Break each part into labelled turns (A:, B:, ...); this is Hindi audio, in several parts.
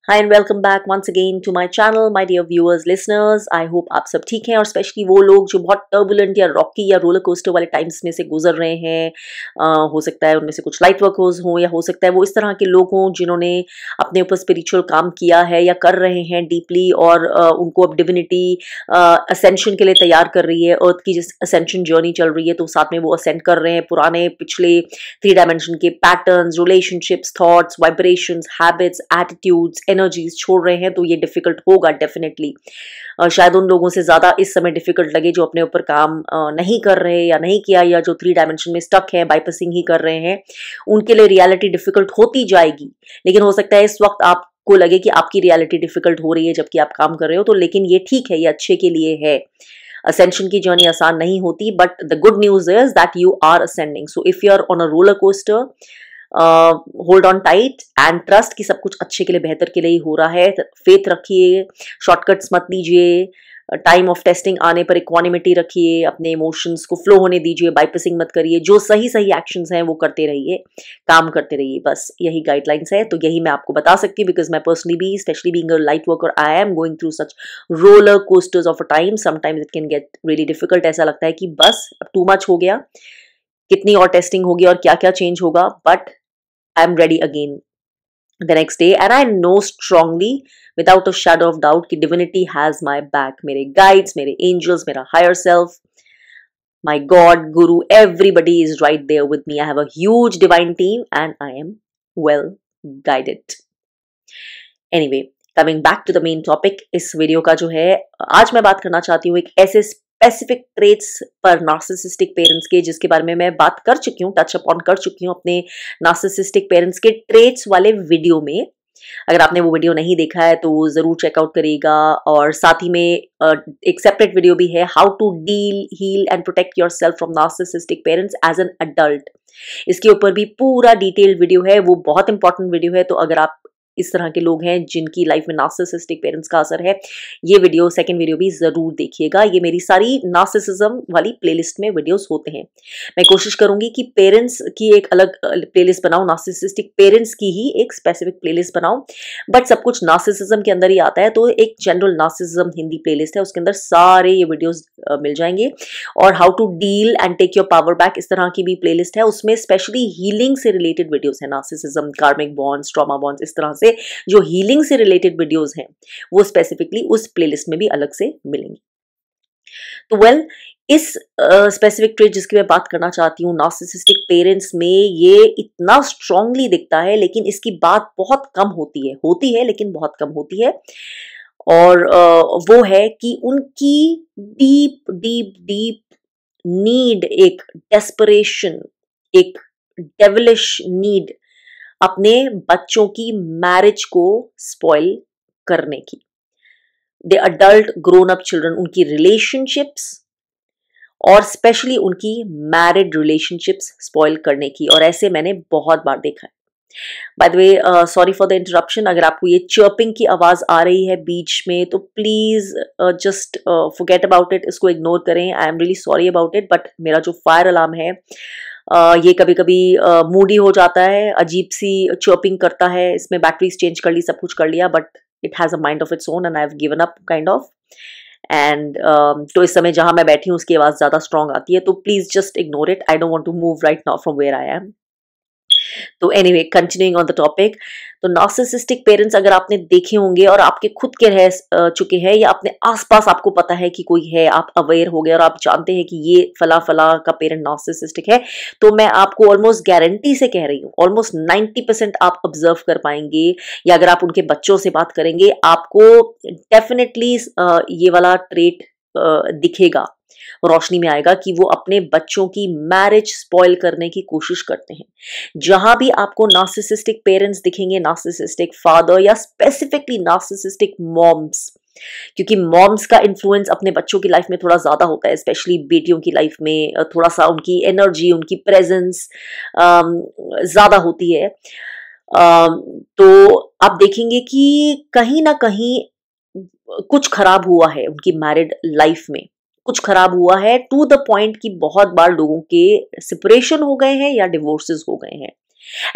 A: Hi and welcome back once again to my channel my dear viewers listeners. I hope आप सब ठीक हैं और स्पेशली वो लोग जो बहुत टर्बुलेंट या रॉकी या रोलर कोस्टर वाले टाइम्स में से गुजर रहे हैं। हो सकता है उनमें से कुछ लाइट वर्कर्स हों या हो सकता है वो इस तरह के लोग हों जिन्होंने अपने ऊपर स्पिरिचुअल काम किया है या कर रहे हैं डीपली और उनको अब डिविनिटी असेंशन के लिए तैयार कर रही है। अर्थ की जिस असेंशन जर्नी चल रही है तो साथ में वो असेंड कर रहे हैं पुराने पिछले 3 डायमेंशन के patterns, relationships, thoughts, vibrations, habits, attitudes, energies छोड़ रहे हैं। तो ये डिफिकल्ट होगा डेफिनेटली। शायद उन लोगों से ज्यादा इस समय डिफिकल्ट लगे जो अपने ऊपर काम नहीं कर रहे या नहीं किया या जो 3 डायमेंशन में स्टक है, बाइपासिंग ही कर रहे हैं। उनके लिए रियलिटी डिफिकल्ट होती जाएगी, लेकिन हो सकता है इस वक्त आपको लगे कि आपकी रियलिटी डिफिकल्ट हो रही है जबकि आप काम कर रहे हो। तो लेकिन ये ठीक है, ये अच्छे के लिए है। असेंशन की जर्नी आसान नहीं होती, but the good news is that you are ascending. So if you are on a roller coaster, hold on tight and trust कि सब कुछ अच्छे के लिए, बेहतर के लिए ही हो रहा है। फेथ रखिए, शॉर्टकट्स मत लीजिए, टाइम ऑफ टेस्टिंग आने पर इक्वानिमिटी रखिए, अपने इमोशंस को फ्लो होने दीजिए, बाइपासिंग मत करिए। जो सही सही एक्शंस हैं वो करते रहिए, काम करते रहिए। बस यही गाइडलाइंस है। तो यही मैं आपको बता सकती हूँ बिकॉज मैं पर्सनली भी, specially being a light worker, I am going through such roller coasters of a time. Sometimes it can get really difficult. ऐसा लगता है कि बस अब टू मच हो गया, कितनी और टेस्टिंग होगी और क्या क्या चेंज होगा, but I am ready again the next day and I know strongly without a shadow of doubt कि divinity has my back। मेरे guides, मेरे angels, मेरा higher self, my God, guru, everybody is right there with me। I have a huge divine team and I am well guided। Anyway, coming back to the main topic, इस वीडियो का जो है आज मैं बात करना चाहती हूँ एक ऐसे स्पेसिफिक ट्रेट्स पर नार्सिसिस्टिक पेरेंट्स के जिसके बारे में मैं बात कर चुकी हूँ, टच अपॉन कर चुकी हूँ अपने नार्सिसिस्टिक पेरेंट्स के ट्रेट्स वाले वीडियो में। अगर आपने वो वीडियो नहीं देखा है तो जरूर चेकआउट करिएगा। और साथ ही में एक सेपरेट वीडियो भी है, how to deal, heal and protect yourself from narcissistic parents as an adult. इसके ऊपर भी पूरा डिटेल्ड वीडियो है, वो बहुत इंपॉर्टेंट वीडियो है। तो अगर आप इस तरह के लोग हैं जिनकी लाइफ में नार्सिसिस्टिक पेरेंट्स का असर है, ये वीडियो, सेकंड वीडियो भी जरूर देखिएगा। ये मेरी सारी नार्सिसिज्म वाली प्लेलिस्ट में वीडियोस होते हैं। मैं कोशिश करूंगी कि पेरेंट्स की एक अलग प्लेलिस्ट बनाऊं, नार्सिसिस्टिक पेरेंट्स की ही एक स्पेसिफिक प्लेलिस्ट बनाऊं, बट सब कुछ नार्सिसिज्म के अंदर ही आता है। तो एक जनरल नार्सिसिज्म हिंदी प्लेलिस्ट है, उसके अंदर सारे ये वीडियोस मिल जाएंगे। और how to deal and take your power back, इस तरह की भी प्लेलिस्ट है, उसमें स्पेशली हीलिंग से रिलेटेड वीडियोस है। Narcissism, karmic bonds, trauma bonds, इस तरह से जो हीलिंग से रिलेटेड वीडियोस हैं वो स्पेसिफिकली उस प्लेलिस्ट में भी अलग से मिलेंगी। तो इस स्पेसिफिक ट्रेट जिसकी मैं बात करना चाहती हूँ, नार्सिसिस्टिक पेरेंट्स में ये इतना स्ट्रांगली दिखता है, लेकिन इसकी बात बहुत कम होती है लेकिन बहुत कम होती है। और वो है कि उनकी डीप डीप डीप नीड, एक डेस्परेशन, एक डेविलिश नीड अपने बच्चों की मैरिज को स्पॉइल करने की। The adult grown up children, उनकी रिलेशनशिप्स और स्पेशली उनकी मैरिड रिलेशनशिप्स स्पॉइल करने की। और ऐसे मैंने बहुत बार देखा है। By the way, sorry for the interruption. अगर आपको ये चर्पिंग की आवाज आ रही है बीच में तो please just forget about it, इसको इग्नोर करें। I am really sorry about it, but मेरा जो फायर अलार्म है ये कभी कभी मूडी हो जाता है, अजीब सी चर्पिंग करता है। इसमें बैटरीज चेंज कर ली, सब कुछ कर लिया, but it has a mind of its own and I have given up kind of. And तो इस समय जहां मैं बैठी हूँ उसकी आवाज ज्यादा स्ट्रांग आती है, तो please just ignore it. I don't want to move right now from where I am. तो anyway, continuing on the topic, तो नार्सिसिस्टिक पेरेंट्स अगर आपने देखे होंगे और आपके खुद के रह चुके हैं या अपने आसपास आपको पता है कि कोई है, आप अवेयर हो गए और आप जानते हैं कि ये फला फला का पेरेंट नार्सिसिस्टिक है, तो मैं आपको ऑलमोस्ट गारंटी से कह रही हूँ, ऑलमोस्ट 90% आप ऑब्जर्व कर पाएंगे। या अगर आप उनके बच्चों से बात करेंगे आपको डेफिनेटली ये वाला ट्रेट दिखेगा, रोशनी में आएगा कि वो अपने बच्चों की मैरिज स्पॉइल करने की कोशिश करते हैं। जहां भी आपको नार्सिसिस्टिक पेरेंट्स दिखेंगे, नार्सिसिस्टिक फादर या स्पेसिफिकली नार्सिसिस्टिक मॉम्स, क्योंकि मॉम्स का इन्फ्लुएंस अपने बच्चों की लाइफ में थोड़ा ज्यादा होता है, स्पेशली बेटियों की लाइफ में थोड़ा सा उनकी एनर्जी, उनकी प्रेजेंस ज्यादा होती है। तो आप देखेंगे कि कहीं ना कहीं कुछ खराब हुआ है उनकी मैरिड लाइफ में, कुछ खराब हुआ है टू द पॉइंट कि बहुत बार लोगों के सेपरेशन हो गए हैं या डिवोर्सेस हो गए हैं।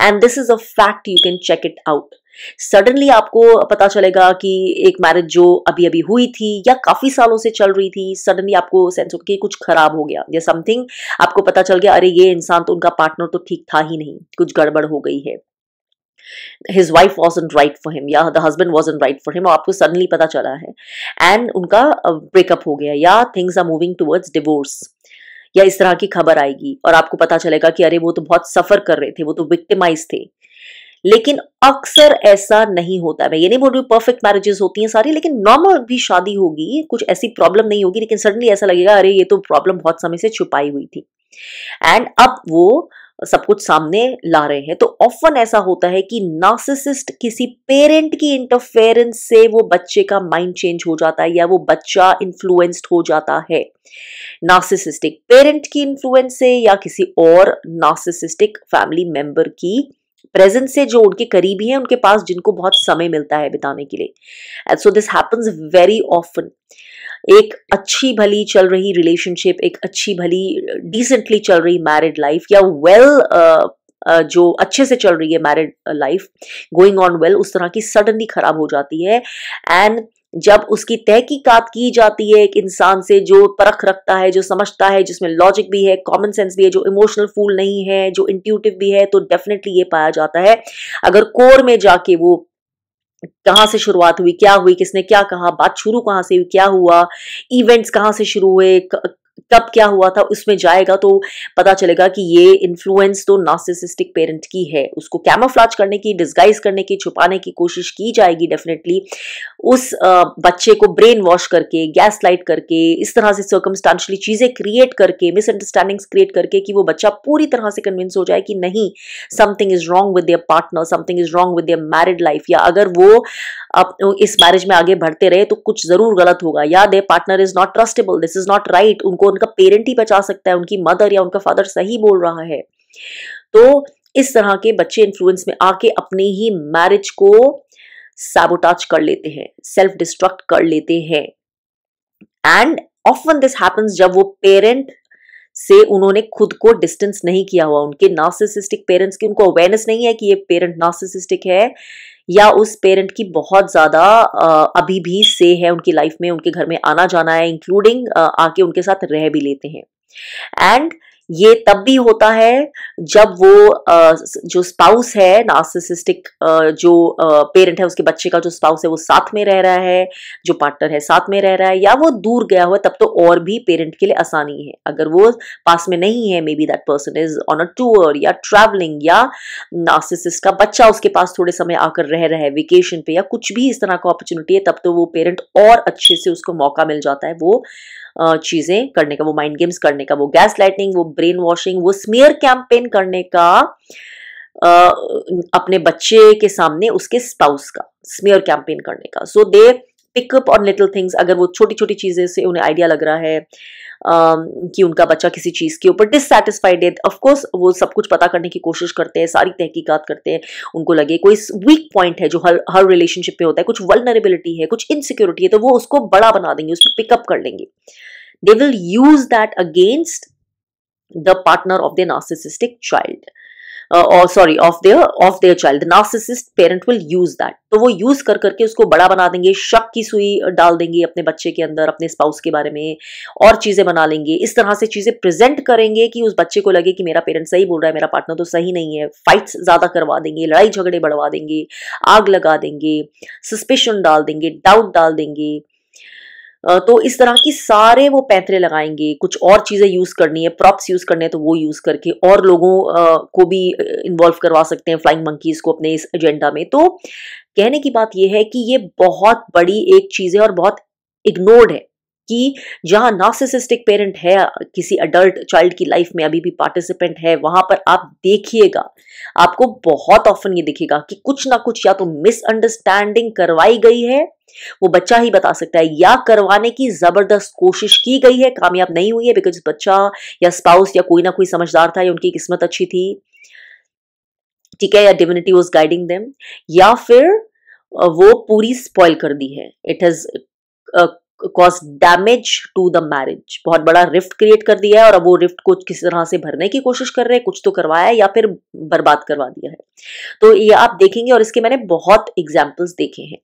A: And this is a fact, you can check it out. Suddenly आपको पता चलेगा कि एक मैरिज जो अभी अभी हुई थी या काफी सालों से चल रही थी, सडनली आपको सेंस हो कि कुछ खराब हो गया या समथिंग, आपको पता चल गया अरे ये इंसान तो, उनका पार्टनर तो ठीक था ही नहीं, कुछ गड़बड़ हो गई है, his wife wasn't right for him या the husband wasn't right for him, और आपको सडनली पता चला है एंड उनका ब्रेकअप हो गया या things are moving towards divorce या इस तरह की खबर आएगी और आपको पता चलेगा कि अरे वो तो बहुत सफर कर रहे थे, वो तो विक्टिमाइज थे। लेकिन अक्सर ऐसा नहीं होता है। मैं ये नहीं बोल रही हूँ परफेक्ट मैरिजेस होती हैं सारी, लेकिन नॉर्मल भी शादी होगी, कुछ ऐसी प्रॉब्लम नहीं होगी, लेकिन सडनली ऐसा लगेगा अरे ये तो प्रॉब्लम बहुत समय से छुपाई हुई थी एंड अब वो सब कुछ सामने ला रहे हैं। तो ऑफन ऐसा होता है कि नार्सिसिस्ट किसी पेरेंट की इंटरफेरेंस से वो बच्चे का माइंड चेंज हो जाता है या वो बच्चा इन्फ्लुएंस्ड हो जाता है नार्सिसिस्टिक पेरेंट की इन्फ्लुएंस से या किसी और नार्सिसिस्टिक फैमिली मेंबर की प्रेजेंस से, जो उनके करीबी हैं, उनके पास जिनको बहुत समय मिलता है बिताने के लिए। And so this happens very often. एक अच्छी भली चल रही रिलेशनशिप, एक अच्छी भली डिसेंटली चल रही मैरिड लाइफ या जो अच्छे से चल रही है married life, going on well, उस तरह की सडनली खराब हो जाती है। एंड जब उसकी तहकीकात की जाती है एक इंसान से जो परख रखता है, जो समझता है, जिसमें लॉजिक भी है, कॉमन सेंस भी है, जो इमोशनल फूल नहीं है, जो इंट्यूटिव भी है, तो डेफिनेटली ये पाया जाता है अगर कोर में जाके वो कहाँ से शुरुआत हुई, क्या हुई, किसने क्या कहा, बात शुरू कहाँ से हुई, क्या हुआ, इवेंट्स कहाँ से शुरू हुए, कब क्या हुआ था, उसमें जाएगा तो पता चलेगा कि ये इन्फ्लुएंस तो नार्सिसिस्टिक पेरेंट की है। उसको कैमोफ्लेज करने की, डिस्गाइज करने की, छुपाने की कोशिश की जाएगी डेफिनेटली, उस बच्चे को ब्रेन वॉश करके, गैस लाइट करके, इस तरह से सर्कमस्टांशियली चीजें क्रिएट करके, मिसअंडरस्टैंडिंग्स क्रिएट करके कि वो बच्चा पूरी तरह से कन्विंस हो जाए कि नहीं, something is wrong with their partner, something is wrong with their married life, या अगर वो अब इस मैरिज में आगे बढ़ते रहे तो कुछ जरूर गलत होगा, या there partner is not trustable, this is not right, उनको उनका पेरेंट ही बचा सकता है, उनकी मदर या उनका फादर सही बोल रहा है। तो इस तरह के बच्चे इन्फ्लुएंस में आके अपने ही मैरिज को सैबोटाज कर लेते हैं, सेल्फ डिस्ट्रक्ट कर लेते हैं। एंड ऑफन दिस हैपेंस जब वो पेरेंट से उन्होंने खुद को डिस्टेंस नहीं किया हुआ, उनके नार्सिसिस्टिक पेरेंट्स की उनको अवेयरनेस नहीं है कि ये पेरेंट नार्सिसिस्टिक है, या उस पेरेंट की बहुत ज्यादा अभी भी से है उनकी लाइफ में, उनके घर में आना जाना है, इंक्लूडिंग आके उनके साथ रह भी लेते हैं। एंड ये तब भी होता है जब वो जो स्पाउस है नार्सिसिस्टिक, जो पेरेंट है उसके बच्चे का जो स्पाउस है वो साथ में रह रहा है, जो पार्टनर है साथ में रह रहा है, या वो दूर गया हुआ, तब तो और भी पेरेंट के लिए आसानी है। अगर वो पास में नहीं है, may be that person is on a tour या ट्रैवलिंग, या नार्सिसिस्ट का बच्चा उसके पास थोड़े समय आकर रह रहा है वेकेशन पे, या कुछ भी इस तरह का अपॉर्चुनिटी है, तब तो वो पेरेंट और अच्छे से उसको मौका मिल जाता है वो चीजें करने का, वो माइंड गेम्स करने का, वो गैस लाइटिंग, वो ब्रेन वॉशिंग, वो स्मीयर कैंपेन करने का, अपने बच्चे के सामने उसके स्पाउस का स्मीयर कैंपेन करने का। So they pick up on little things. अगर वो छोटी छोटी चीजें से उन्हें आइडिया लग रहा है कि उनका बच्चा किसी चीज के ऊपर डिससैटिस्फाइड है, ऑफ कोर्स वो सब कुछ पता करने की कोशिश करते हैं, सारी तहकीकात करते हैं, उनको लगे कोई वीक पॉइंट है जो हर रिलेशनशिप में होता है, कुछ वल्नरेबिलिटी है, कुछ इनसिक्योरिटी है, तो वो उसको बड़ा बना देंगे, उसको पिकअप कर लेंगे। They will use that against the partner of the narcissistic child, or sorry of their child, the narcissist parent will use that। तो वो यूज कर करके उसको बड़ा बना देंगे, शक की सुई डाल देंगे अपने बच्चे के अंदर, अपने स्पाउस के बारे में, और चीजें बना लेंगे, इस तरह से चीजें प्रेजेंट करेंगे कि उस बच्चे को लगे कि मेरा पेरेंट सही बोल रहा है, मेरा पार्टनर तो सही नहीं है। फाइट्स ज्यादा करवा देंगे, लड़ाई झगड़े बढ़वा देंगे, आग लगा देंगे, सस्पिशन डाल देंगे, डाउट डाल देंगे। तो इस तरह की सारे वो पैंतरे लगाएंगे, कुछ और चीजें यूज करनी है, प्रॉप्स यूज करने हैं तो वो यूज करके और लोगों को भी इन्वॉल्व करवा सकते हैं, फ्लाइंग मंकीज को अपने इस एजेंडा में। तो कहने की बात ये है कि ये बहुत बड़ी एक चीज है और बहुत इग्नोर्ड है कि जहां नार्सिसिस्टिक पेरेंट है किसी अडल्ट चाइल्ड की लाइफ में, अभी भी पार्टिसिपेंट है, वहां पर आप देखिएगा, आपको बहुत ऑफन ये दिखेगा कि कुछ ना कुछ या तो मिसअंडरस्टैंडिंग करवाई गई है, वो बच्चा ही बता सकता है, या करवाने की जबरदस्त कोशिश की गई है, कामयाब नहीं हुई है बिकॉज बच्चा या स्पाउस या कोई ना कोई समझदार था या उनकी किस्मत अच्छी थी, ठीक है, या डिविनिटी वाज गाइडिंग देम, या फिर वो पूरी स्पॉइल कर दी है। It has cause damage to the marriage, बहुत बड़ा रिफ्ट क्रिएट कर दिया है और अब वो रिफ्ट को किसी तरह से भरने की कोशिश कर रहे हैं, कुछ तो करवाया है या फिर बर्बाद करवा दिया है। तो ये आप देखेंगे और इसके मैंने बहुत एग्जाम्पल्स देखे हैं।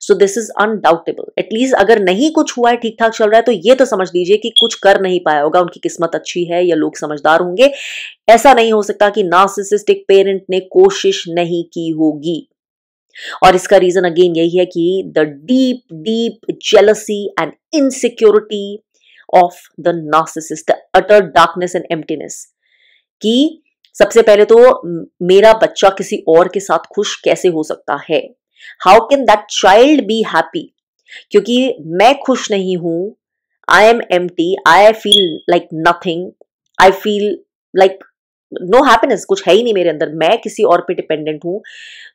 A: So this is undoubtable. At least अगर नहीं कुछ हुआ है, ठीक ठाक चल रहा है, तो ये तो समझ लीजिए कि कुछ कर नहीं पाया होगा, उनकी किस्मत अच्छी है या लोग समझदार होंगे। ऐसा नहीं हो सकता कि नार्सिसिस्टिक पेरेंट ने कोशिश नहीं की होगी। और इसका रीजन अगेन यही है कि the deep deep jealousy and insecurity of the narcissist, the utter darkness and emptiness, कि सबसे पहले तो मेरा बच्चा किसी और के साथ खुश कैसे हो सकता है, how can that child be happy, क्योंकि मैं खुश नहीं हूं, I am empty, I feel like nothing, I feel like no happiness, कुछ है ही नहीं मेरे अंदर, मैं किसी और पे डिपेंडेंट हूं।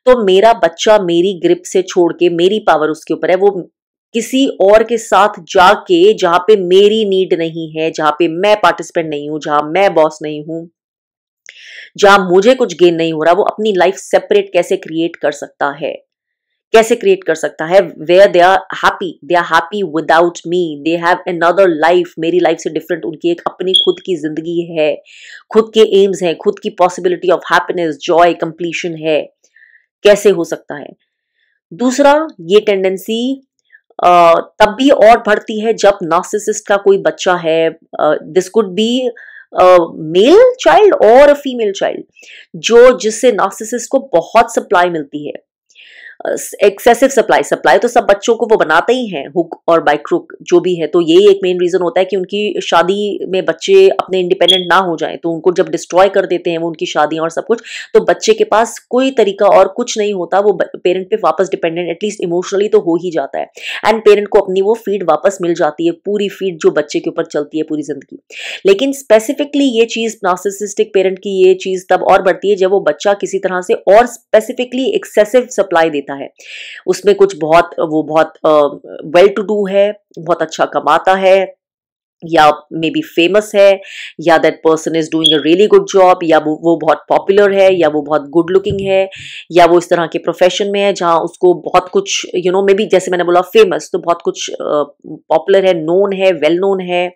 A: तो मेरा बच्चा मेरी ग्रिप से छोड़ के, मेरी पावर उसके ऊपर है, वो किसी और के साथ जाके जहां पे मेरी नीड नहीं है, जहां पे मैं पार्टिसिपेंट नहीं हूं, जहां मैं बॉस नहीं हूं, जहां मुझे कुछ गेन नहीं हो रहा, वो अपनी लाइफ सेपरेट कैसे क्रिएट कर सकता है, कैसे क्रिएट कर सकता है, where they are happy without me, they have another life, मेरी लाइफ से डिफरेंट उनकी एक अपनी खुद की जिंदगी है, खुद के एम्स हैं, खुद की possibility of happiness, Joy, completion है, कैसे हो सकता है। दूसरा, ये टेंडेंसी तब भी और बढ़ती है जब नार्सिसिस्ट का कोई बच्चा है, this could be male child और फीमेल चाइल्ड, जो जिससे नार्सिसिस्ट को बहुत सप्लाई मिलती है, एक्सेसिव सप्लाई तो सब बच्चों को वो बनाते ही हैं, हुक और बाय क्रुक जो भी है। तो यही एक मेन रीजन होता है कि उनकी शादी में बच्चे अपने इंडिपेंडेंट ना हो जाएं, तो उनको जब डिस्ट्रॉय कर देते हैं वो उनकी शादियां और सब कुछ, तो बच्चे के पास कोई तरीका और कुछ नहीं होता, वो पेरेंट पे वापस डिपेंडेंट एटलीस्ट इमोशनली तो हो ही जाता है, एंड पेरेंट को अपनी वो फीड वापस मिल जाती है, पूरी फीड जो बच्चे के ऊपर चलती है पूरी जिंदगी। लेकिन स्पेसिफिकली ये चीज नार्सिसिस्टिक पेरेंट की ये चीज तब और बढ़ती है जब वो बच्चा किसी तरह से और स्पेसिफिकली एक्सेसिव सप्लाई देता है, उसमें कुछ बहुत वेल टू डू है, बहुत अच्छा कमाता है, या मे बी फेमस है, या that person is doing a really good job, या वो बहुत पॉपुलर है, या वो बहुत गुड लुकिंग है, या वो इस तरह के प्रोफेशन में है जहां उसको बहुत कुछ मे बी जैसे मैंने बोला फेमस, तो बहुत कुछ पॉपुलर है, नोन है, वेल नोन है,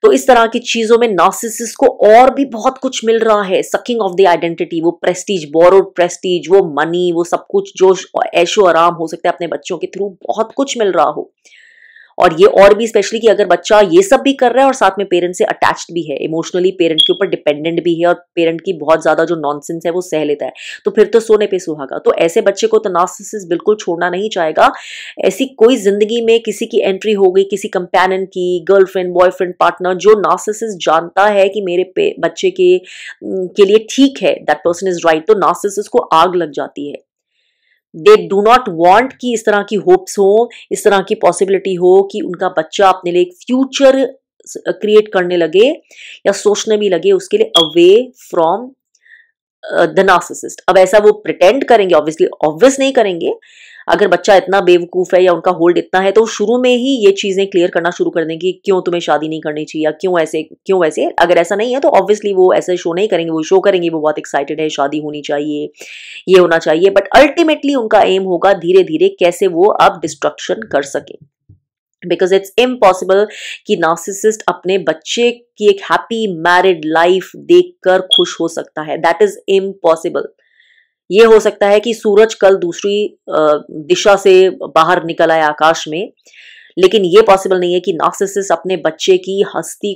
A: तो इस तरह की चीजों में नार्सिसिस्ट को और भी बहुत कुछ मिल रहा है, सकिंग ऑफ द आइडेंटिटी, वो प्रेस्टीज, बोरोड प्रेस्टीज, वो मनी, वो सब कुछ जो ऐशो आराम हो सकता है अपने बच्चों के थ्रू, बहुत कुछ मिल रहा हो। और ये और भी स्पेशली कि अगर बच्चा ये सब भी कर रहा है और साथ में पेरेंट से अटैच्ड भी है, इमोशनली पेरेंट के ऊपर डिपेंडेंट भी है, और पेरेंट की बहुत ज्यादा जो नॉनसेंस है वो सह लेता है, तो फिर तो सोने पे सुहागा। तो ऐसे बच्चे को तो नार्सिसिस्ट बिल्कुल छोड़ना नहीं चाहेगा। ऐसी कोई जिंदगी में किसी की एंट्री हो गई, किसी कंपेनियन की, गर्लफ्रेंड, बॉयफ्रेंड, पार्टनर, जो नार्सिसिस्ट जानता है कि मेरे बच्चे के लिए ठीक है, दैट पर्सन इज राइट, तो नार्सिसिस्ट को आग लग जाती है। दे डू नॉट वॉन्ट कि इस तरह की होप्स हो, इस तरह की पॉसिबिलिटी हो कि उनका बच्चा अपने लिए एक फ्यूचर क्रिएट करने लगे या सोचने भी लगे उसके लिए, अवे फ्रॉम द नार्सिसिस्ट। अब ऐसा वो प्रिटेंड करेंगे, ऑब्वियस नहीं करेंगे। अगर बच्चा इतना बेवकूफ है या उनका होल्ड इतना है, तो शुरू में ही ये चीजें क्लियर करना शुरू कर देंगे, क्यों तुम्हें शादी नहीं करनी चाहिए, या क्यों ऐसे क्यों वैसे। अगर ऐसा नहीं है तो ऑब्वियसली वो ऐसे शो नहीं करेंगे, वो शो करेंगे वो बहुत एक्साइटेड है, शादी होनी चाहिए, ये होना चाहिए, बट अल्टीमेटली उनका एम होगा धीरे धीरे कैसे वो अब डिस्ट्रक्शन कर सके, बिकॉज इट्स इम्पॉसिबल कि नार्सिसिस्ट अपने बच्चे की एक हैप्पी मैरिड लाइफ देखकर खुश हो सकता है। That is impossible. ये हो सकता है कि सूरज कल दूसरी दिशा से बाहर निकल आए आकाश में, लेकिन ये पॉसिबल नहीं है कि नार्सिसिस्ट अपने बच्चे की हंसती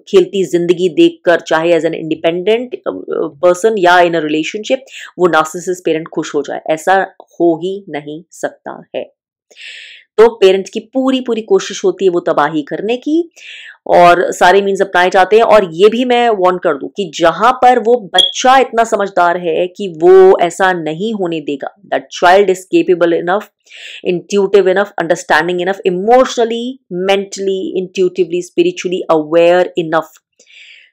A: खेलती जिंदगी देखकर, चाहे एज एन इंडिपेंडेंट पर्सन या इन अ रिलेशनशिप, वो नार्सिसिस्ट पेरेंट खुश हो जाए। ऐसा हो ही नहीं सकता है। तो पेरेंट्स की पूरी पूरी कोशिश होती है वो तबाही करने की, और सारे मीन्स अपनाए जाते हैं। और ये भी मैं वार्न कर दूं कि जहां पर वो बच्चा इतना समझदार है कि वो ऐसा नहीं होने देगा, that child is capable enough, intuitive enough, understanding enough, emotionally, mentally, intuitively, spiritually aware enough,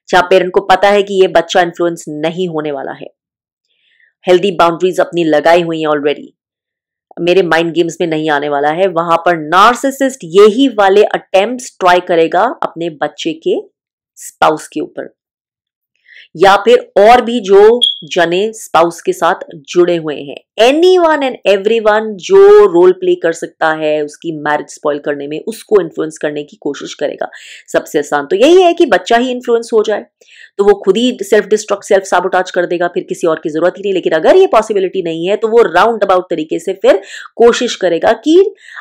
A: जहां पेरेंट को पता है कि ये बच्चा इन्फ्लुएंस नहीं होने वाला है, हेल्दी बाउंड्रीज अपनी लगाई हुई है ऑलरेडी, मेरे माइंड गेम्स में नहीं आने वाला है, वहां पर नार्सिसिस्ट यही वाले अटेम्प्ट्स ट्राई करेगा अपने बच्चे के स्पाउस के ऊपर। या फिर और भी जो जने स्पाउस के साथ जुड़े हुए हैं, एनीवन एंड एवरीवन जो रोल प्ले कर सकता है उसकी मैरिज स्पॉइल करने में, उसको इन्फ्लुएंस करने की कोशिश करेगा। सबसे आसान तो यही है कि बच्चा ही इन्फ्लुएंस हो जाए, तो वो खुद ही सेल्फ डिस्ट्रक्ट, सेल्फ साबोटाज कर देगा, फिर किसी और की जरूरत ही नहीं। लेकिन अगर ये पॉसिबिलिटी नहीं है तो वो राउंड अबाउट तरीके से फिर कोशिश करेगा कि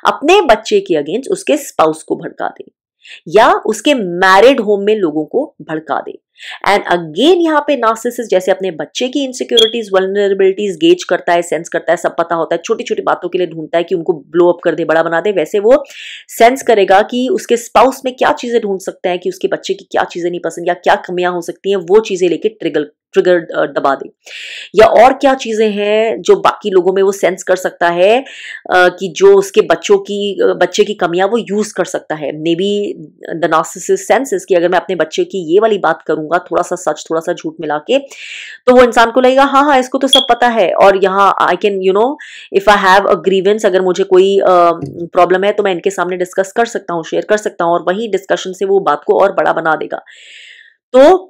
A: अपने बच्चे के अगेंस्ट उसके स्पाउस को भड़का दे या उसके मैरिड होम में लोगों को भड़का दे। एंड अगेन यहाँ पे नार्सिसिस्ट जैसे अपने बच्चे की इनसिक्योरिटीज, वल्नरेबिलिटीज गेज करता है, सेंस करता है, सब पता होता है, छोटी छोटी बातों के लिए ढूंढता है कि उनको ब्लो अप कर दे, बड़ा बना दे, वैसे वो सेंस करेगा कि उसके स्पाउस में क्या चीजें ढूंढ सकते हैं, कि उसके बच्चे की क्या चीजें नहीं पसंद या क्या कमियां हो सकती हैं, वो चीजें लेके ट्रिगर दबा दे। या और क्या चीजें हैं जो बाकी लोगों में वो सेंस कर सकता है कि जो उसके बच्चे की कमियां वो यूज कर सकता है। May be the narcissist senses कि अगर मैं अपने बच्चे की ये वाली बात करूंगा, थोड़ा सा सच थोड़ा सा झूठ मिला के, तो वो इंसान को लगेगा हाँ हाँ इसको तो सब पता है, और यहाँ I can if I have a grievance, अगर मुझे कोई प्रॉब्लम है तो मैं इनके सामने डिस्कस कर सकता हूँ, शेयर कर सकता हूँ, और वही डिस्कशन से वो बात को और बड़ा बना देगा। तो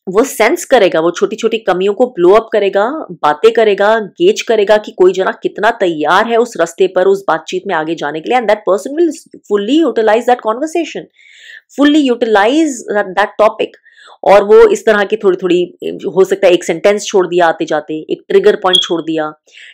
A: वो सेंस करेगा, वो छोटी छोटी कमियों को ब्लो अप करेगा, बातें करेगा, गेज करेगा कि कोई जना कितना तैयार है उस रास्ते पर, उस बातचीत में आगे जाने के लिए, and that person will fully utilize that conversation, fully utilize that topic. और वो इस तरह की थोड़ी थोड़ी, हो सकता है एक सेंटेंस छोड़ दिया आते जाते, एक ट्रिगर पॉइंट छोड़ दिया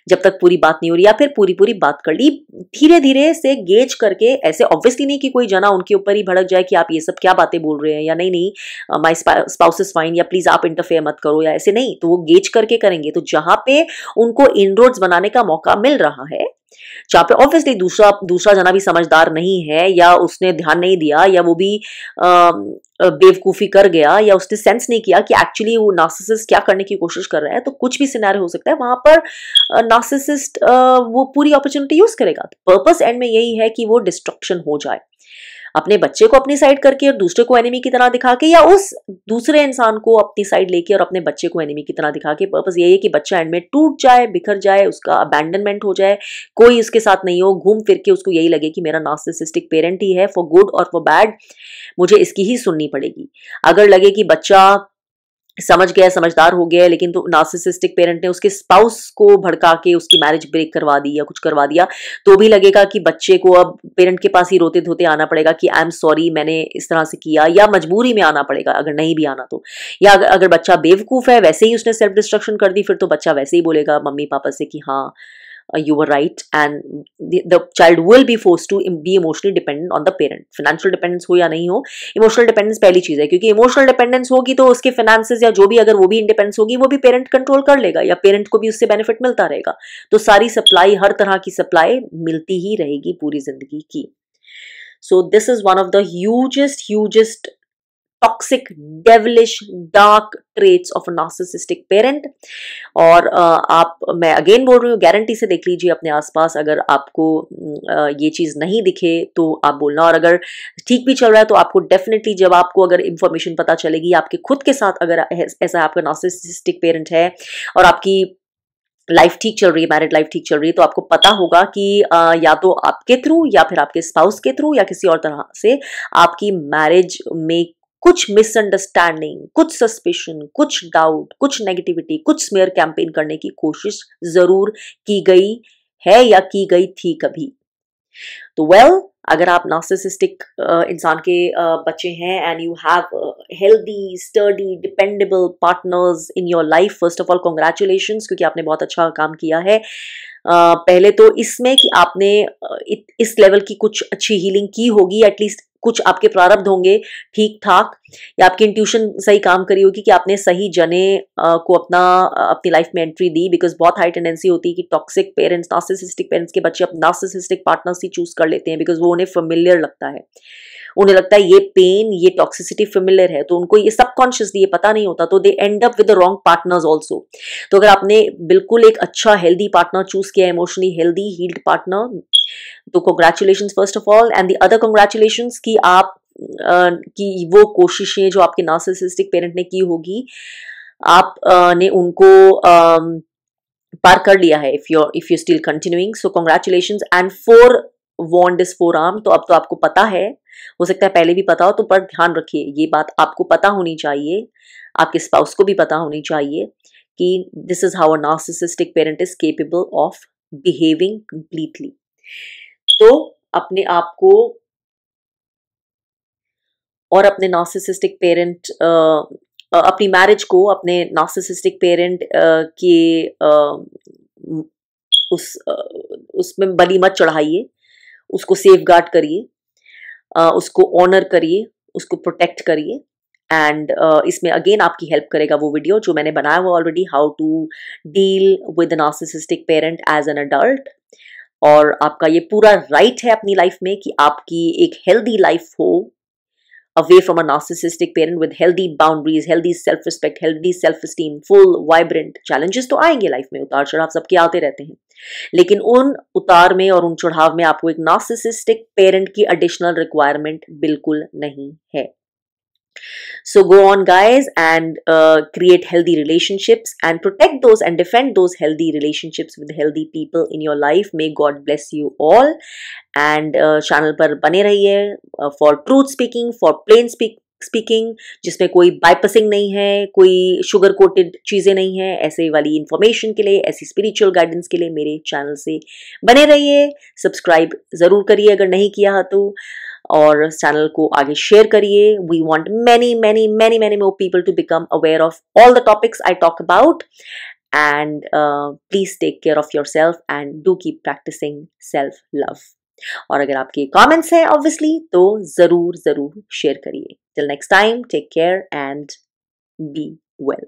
A: जब तक पूरी बात नहीं हो रही, या फिर पूरी पूरी बात कर ली, धीरे धीरे से गेज करके। ऐसे ऑब्वियसली नहीं कि कोई जना उनके ऊपर ही भड़क जाए कि आप ये सब क्या बातें बोल रहे हैं, या नहीं नहीं माय स्पाउस इज फाइन, या प्लीज आप इंटरफेयर मत करो, या ऐसे नहीं। तो वो गेज करके करेंगे। तो जहां पे उनको इनरोड्स बनाने का मौका मिल रहा है, जहाँ पे ऑब्वियसली दूसरा जना भी समझदार नहीं है, या उसने ध्यान नहीं दिया, या वो भी बेवकूफी कर गया, या उसने सेंस नहीं किया कि एक्चुअली वो नार्सिसिस्ट क्या करने की कोशिश कर रहा है, तो कुछ भी सिनेरियो हो सकता है वहां पर। नार्सिसिस्ट वो पूरी अपॉर्चुनिटी यूज करेगा। पर्पस एंड में यही है कि वो डिस्ट्रक्शन हो जाए, अपने बच्चे को अपनी साइड करके और दूसरे को एनिमी की तरह दिखा के, या उस दूसरे इंसान को अपनी साइड लेके और अपने बच्चे को एनिमी की तरह दिखा के। पर्पस यही है कि बच्चा एंड में टूट जाए, बिखर जाए, उसका अबैंडनमेंट हो जाए, कोई उसके साथ नहीं हो, घूम फिर के उसको यही लगे कि मेरा नार्सिसिस्टिक पेरेंट ही है, फॉर गुड और फॉर बैड, मुझे इसकी ही सुननी पड़ेगी। अगर लगे कि बच्चा समझ गया, समझदार हो गया, लेकिन तो नार्सिसिस्टिक पेरेंट ने उसके स्पाउस को भड़का के उसकी मैरिज ब्रेक करवा दी या कुछ करवा दिया, तो भी लगेगा कि बच्चे को अब पेरेंट के पास ही रोते धोते आना पड़ेगा कि आई एम सॉरी, मैंने इस तरह से किया, या मजबूरी में आना पड़ेगा अगर नहीं भी आना तो। या अगर बच्चा बेवकूफ है, वैसे ही उसने सेल्फ डिस्ट्रक्शन कर दी, फिर तो बच्चा वैसे ही बोलेगा मम्मी पापा से कि हाँ you were right, and the child will be forced to be emotionally dependent on the parent. Financial dependence हो या नहीं हो, emotional dependence पहली चीज है, क्योंकि emotional dependence होगी तो उसके finances या जो भी, अगर वो भी independence होगी, वो भी parent control कर लेगा, या parent को भी उससे benefit मिलता रहेगा। तो सारी सप्लाई, हर तरह की सप्लाई मिलती ही रहेगी पूरी जिंदगी की। So this is one of the hugest toxic, devilish, dark traits of a narcissistic parent. और मैं अगेन बोल रही हूँ, गारंटी से देख लीजिए अपने आसपास, अगर आपको ये चीज़ नहीं दिखे तो आप बोलना, और अगर ठीक भी चल रहा है तो आपको डेफिनेटली, जब आपको अगर इंफॉर्मेशन पता चलेगी आपके खुद के साथ, अगर ऐसा आपका नार्सिसिस्टिक पेरेंट है और आपकी लाइफ ठीक चल रही है, मैरिड लाइफ ठीक चल रही है, तो आपको पता होगा कि या तो आपके थ्रू, या फिर आपके स्पाउस के थ्रू, या किसी और तरह से आपकी मैरिज में कुछ मिसअंडरस्टैंडिंग, कुछ सस्पिशन, कुछ डाउट, कुछ नेगेटिविटी, कुछ स्मेयर कैंपेन करने की कोशिश जरूर की गई है या की गई थी कभी। तो अगर आप नार्सिसिस्टिक इंसान के बच्चे हैं and you have healthy, sturdy, dependable partners in your life, first of all congratulations, क्योंकि आपने बहुत अच्छा काम किया है। पहले तो इसमें कि आपने इस लेवल की कुछ अच्छी हीलिंग की होगी, एटलीस्ट कुछ आपके प्रारब्ध होंगे ठीक ठाक, या आपकी इंट्यूशन सही काम करी होगी कि आपने सही जने को अपनी लाइफ में एंट्री दी। बिकॉज बहुत हाई टेंडेंसी होती है कि टॉक्सिक पेरेंट्स, नार्सिसिस्टिक पेरेंट्स के बच्चे अपने नार्सिसिस्टिक पार्टनर्स ही चूज कर लेते हैं, बिकॉज वो उन्हें फेमिलियर लगता है, उन्हें लगता है ये पेन, ये टॉक्सिसिटी फेमिलियर है, तो उनको ये सबकॉन्शियसली ये पता नहीं होता, तो they end up with the wrong partners also. तो अगर आपने बिल्कुल एक अच्छा हेल्दी पार्टनर चूज किया, इमोशनली हेल्दी हील्ड पार्टनर, तो congratulations first of all. And the other congratulations कि आप की वो कोशिशें जो आपके नार्सिसिस्टिक पेरेंट ने की होगी, आप ने उनको पार कर लिया है, if you still continuing, so congratulations. And forewarned is forearm, तो अब तो आपको पता है, हो सकता है पहले भी पता हो, तो पर ध्यान रखिए ये बात आपको पता होनी चाहिए, आपके स्पाउस को भी पता होनी चाहिए कि this is how a narcissistic parent is capable of behaving completely. तो अपने आप को और अपने नार्सिसिस्टिक पेरेंट अपनी मैरिज को अपने नार्सिसिस्टिक पेरेंट के उस उसमें बलि मत चढ़ाइए, उसको सेफ गार्ड करिए, उसको ऑनर करिए, उसको प्रोटेक्ट करिए। एंड इसमें अगेन आपकी हेल्प करेगा वो वीडियो जो मैंने बनाया हुआ already, how to deal with narcissistic parent as an adult. और आपका ये पूरा राइट है अपनी लाइफ में कि आपकी एक हेल्दी लाइफ हो away from a narcissistic parent with healthy boundaries, healthy self-respect, healthy self-esteem, full, vibrant। challenges तो आएंगे लाइफ में, उतार चढ़ाव सबके आते रहते हैं, लेकिन उन उतार में और उन चढ़ाव में आपको एक नार्सिसिस्टिक पेरेंट की एडिशनल रिक्वायरमेंट बिल्कुल नहीं है। So go on guys and create healthy relationships and protect those and defend those healthy relationships with healthy people in your life. May God bless you all and channel पर बने रहिए for truth speaking, for plain speaking, जिसमें कोई बाइपसिंग नहीं है, कोई शुगर कोटेड चीज़ें नहीं है। ऐसे वाली इंफॉर्मेशन के लिए, ऐसी स्पिरिचुअल गाइडेंस के लिए मेरे चैनल से बने रहिए। सब्सक्राइब ज़रूर करिए अगर नहीं किया है तो, और चैनल को आगे शेयर करिए। We want many many many many more people to become aware of all the topics I talk about, and please take care of yourself and do keep practicing self love। और अगर आपके कमेंट्स हैं ऑब्वियसली तो ज़रूर ज़रूर शेयर करिए। Till next time, take care and be well.